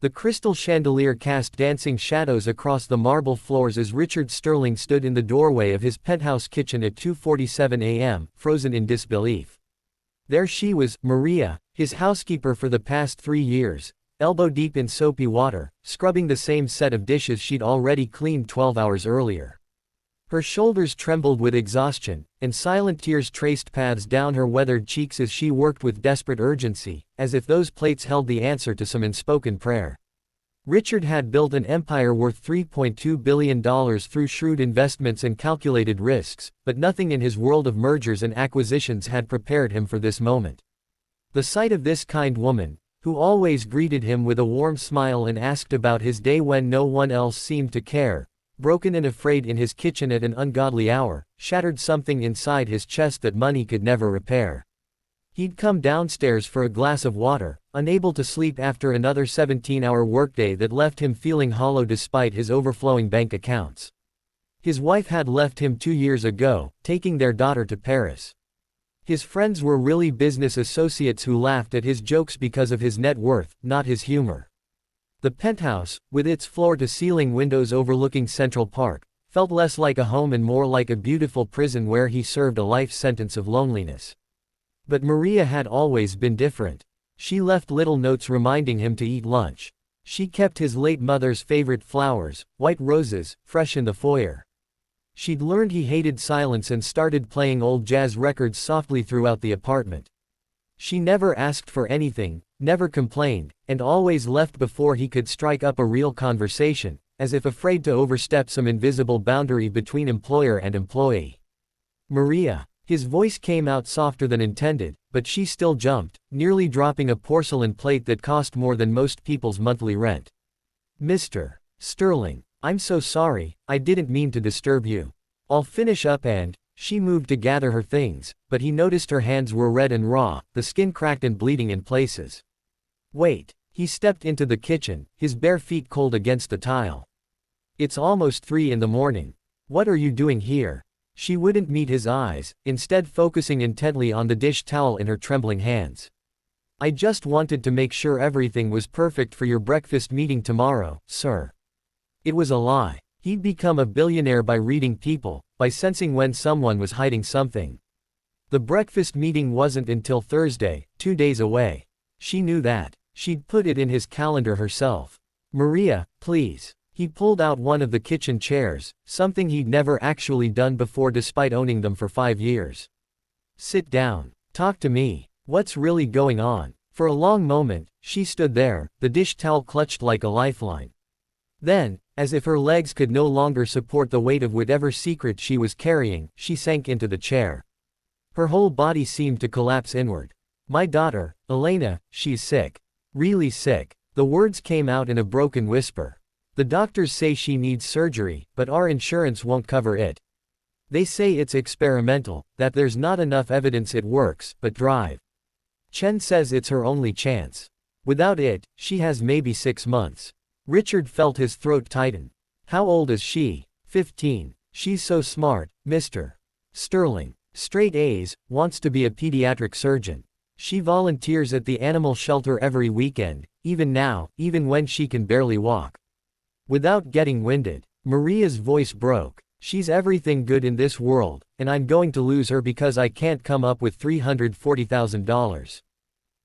The crystal chandelier cast dancing shadows across the marble floors as Richard Sterling stood in the doorway of his penthouse kitchen at 2:47 a.m., frozen in disbelief. There she was, Maria, his housekeeper for the past 3 years, elbow-deep in soapy water, scrubbing the same set of dishes she'd already cleaned 12 hours earlier. Her shoulders trembled with exhaustion, and silent tears traced paths down her weathered cheeks as she worked with desperate urgency, as if those plates held the answer to some unspoken prayer. Richard had built an empire worth $3.2 billion through shrewd investments and calculated risks, but nothing in his world of mergers and acquisitions had prepared him for this moment. The sight of this kind woman, who always greeted him with a warm smile and asked about his day when no one else seemed to care, broken and afraid in his kitchen at an ungodly hour, shattered something inside his chest that money could never repair. He'd come downstairs for a glass of water, unable to sleep after another 17-hour workday that left him feeling hollow despite his overflowing bank accounts. His wife had left him 2 years ago, taking their daughter to Paris. His friends were really business associates who laughed at his jokes because of his net worth, not his humor. The penthouse, with its floor-to-ceiling windows overlooking Central Park, felt less like a home and more like a beautiful prison where he served a life sentence of loneliness. But Maria had always been different. She left little notes reminding him to eat lunch. She kept his late mother's favorite flowers, white roses, fresh in the foyer. She'd learned he hated silence and started playing old jazz records softly throughout the apartment. She never asked for anything, never complained, and always left before he could strike up a real conversation, as if afraid to overstep some invisible boundary between employer and employee. Maria. His voice came out softer than intended, but she still jumped, nearly dropping a porcelain plate that cost more than most people's monthly rent. Mr. Sterling, I'm so sorry, I didn't mean to disturb you. I'll finish up and… She moved to gather her things, but he noticed her hands were red and raw, the skin cracked and bleeding in places. Wait. He stepped into the kitchen, his bare feet cold against the tile. It's almost 3 in the morning. What are you doing here? She wouldn't meet his eyes, instead focusing intently on the dish towel in her trembling hands. I just wanted to make sure everything was perfect for your breakfast meeting tomorrow, sir. It was a lie. He'd become a billionaire by reading people, by sensing when someone was hiding something. The breakfast meeting wasn't until Thursday, 2 days away. She knew that. She'd put it in his calendar herself. Maria, please. He pulled out one of the kitchen chairs, something he'd never actually done before despite owning them for 5 years. Sit down. Talk to me. What's really going on? For a long moment, she stood there, the dish towel clutched like a lifeline. Then, as if her legs could no longer support the weight of whatever secret she was carrying, she sank into the chair. Her whole body seemed to collapse inward. My daughter, Elena, she's sick. Really sick. The words came out in a broken whisper. The doctors say she needs surgery, but our insurance won't cover it. They say it's experimental, that there's not enough evidence it works, but drive. Chen says it's her only chance. Without it, she has maybe 6 months. Richard felt his throat tighten. How old is she? 15. She's so smart, Mr. Sterling. Straight A's, wants to be a pediatric surgeon. She volunteers at the animal shelter every weekend, even now, even when she can barely walk. Without getting winded, Maria's voice broke. She's everything good in this world, and I'm going to lose her because I can't come up with $340,000.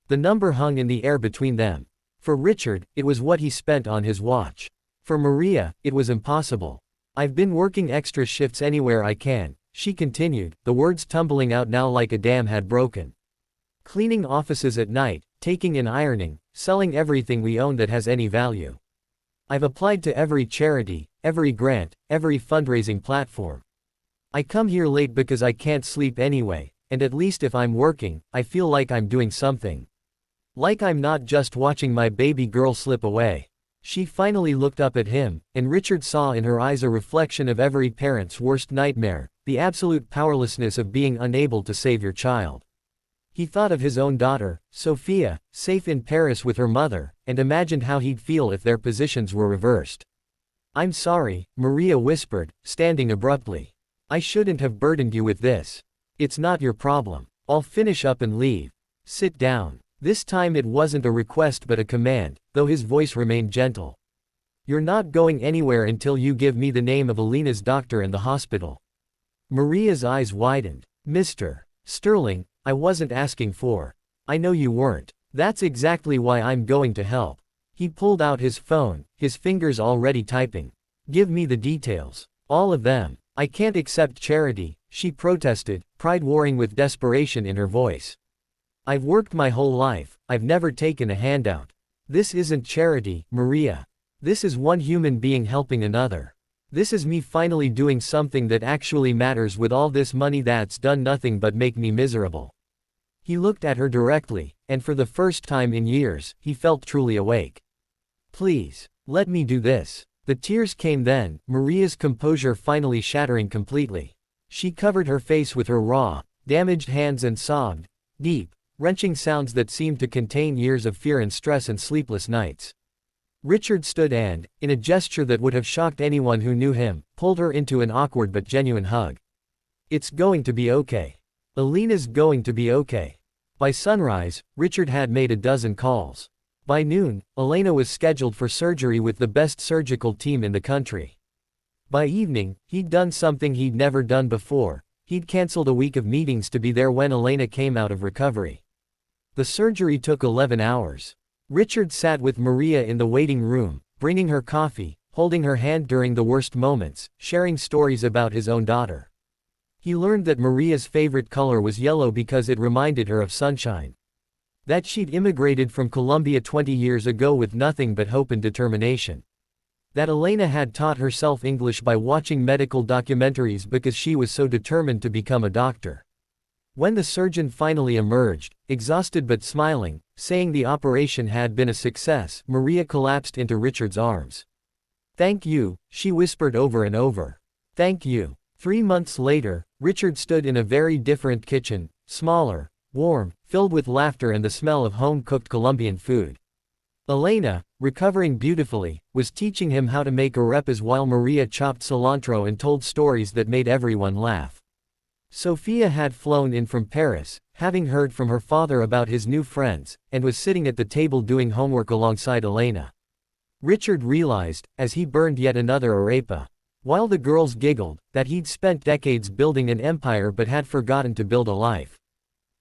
The number hung in the air between them. For Richard, it was what he spent on his watch. For Maria, it was impossible. I've been working extra shifts anywhere I can, she continued, the words tumbling out now like a dam had broken. Cleaning offices at night, taking in ironing, selling everything we own that has any value. I've applied to every charity, every grant, every fundraising platform. I come here late because I can't sleep anyway, and at least if I'm working, I feel like I'm doing something. Like I'm not just watching my baby girl slip away. She finally looked up at him, and Richard saw in her eyes a reflection of every parent's worst nightmare, the absolute powerlessness of being unable to save your child. He thought of his own daughter, Sophia, safe in Paris with her mother, and imagined how he'd feel if their positions were reversed. I'm sorry, Maria whispered, standing abruptly. I shouldn't have burdened you with this. It's not your problem. I'll finish up and leave. Sit down. This time it wasn't a request but a command, though his voice remained gentle. "You're not going anywhere until you give me the name of Alina's doctor and the hospital." Maria's eyes widened. "Mr. Sterling, I wasn't asking for. I know you weren't. That's exactly why I'm going to help." He pulled out his phone, his fingers already typing. "Give me the details. All of them." "I can't accept charity," she protested, pride warring with desperation in her voice. "I've worked my whole life, I've never taken a handout. This isn't charity, Maria. This is one human being helping another. This is me finally doing something that actually matters with all this money that's done nothing but make me miserable." He looked at her directly, and for the first time in years, he felt truly awake. "Please, let me do this." The tears came then, Maria's composure finally shattering completely. She covered her face with her raw, damaged hands and sobbed, deep, wrenching sounds that seemed to contain years of fear and stress and sleepless nights. Richard stood and, in a gesture that would have shocked anyone who knew him, pulled her into an awkward but genuine hug. "It's going to be okay. Alina's going to be okay." By sunrise, Richard had made a dozen calls. By noon, Elena was scheduled for surgery with the best surgical team in the country. By evening, he'd done something he'd never done before. He'd canceled a week of meetings to be there when Elena came out of recovery. The surgery took 11 hours. Richard sat with Maria in the waiting room, bringing her coffee, holding her hand during the worst moments, sharing stories about his own daughter. He learned that Maria's favorite color was yellow because it reminded her of sunshine. That she'd immigrated from Colombia 20 years ago with nothing but hope and determination. That Elena had taught herself English by watching medical documentaries because she was so determined to become a doctor. When the surgeon finally emerged, exhausted but smiling, saying the operation had been a success, Maria collapsed into Richard's arms. "Thank you," she whispered over and over. "Thank you." 3 months later, Richard stood in a very different kitchen, smaller, warm, filled with laughter and the smell of home-cooked Colombian food. Elena, recovering beautifully, was teaching him how to make arepas while Maria chopped cilantro and told stories that made everyone laugh. Sophia had flown in from Paris, having heard from her father about his new friends, and was sitting at the table doing homework alongside Elena. Richard realized, as he burned yet another arepa, while the girls giggled, that he'd spent decades building an empire but had forgotten to build a life.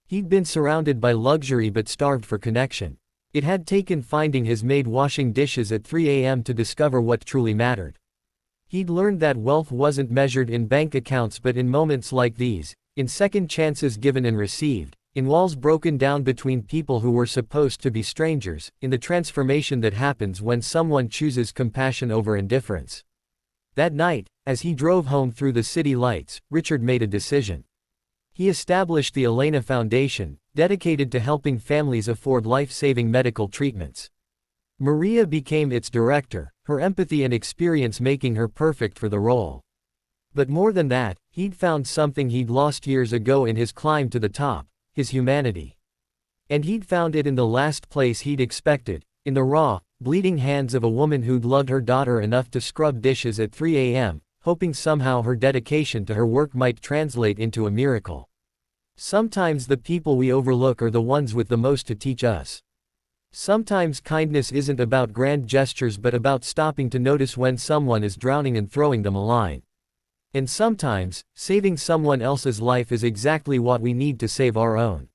He'd been surrounded by luxury but starved for connection. It had taken finding his maid washing dishes at 3 a.m. to discover what truly mattered. He'd learned that wealth wasn't measured in bank accounts but in moments like these, in second chances given and received, in walls broken down between people who were supposed to be strangers, in the transformation that happens when someone chooses compassion over indifference. That night, as he drove home through the city lights, Richard made a decision. He established the Elena Foundation, dedicated to helping families afford life-saving medical treatments. Maria became its director, her empathy and experience making her perfect for the role. But more than that, he'd found something he'd lost years ago in his climb to the top, his humanity. And he'd found it in the last place he'd expected, in the raw, bleeding hands of a woman who'd loved her daughter enough to scrub dishes at 3 a.m., hoping somehow her dedication to her work might translate into a miracle. Sometimes the people we overlook are the ones with the most to teach us. Sometimes kindness isn't about grand gestures but about stopping to notice when someone is drowning and throwing them a line. And sometimes, saving someone else's life is exactly what we need to save our own.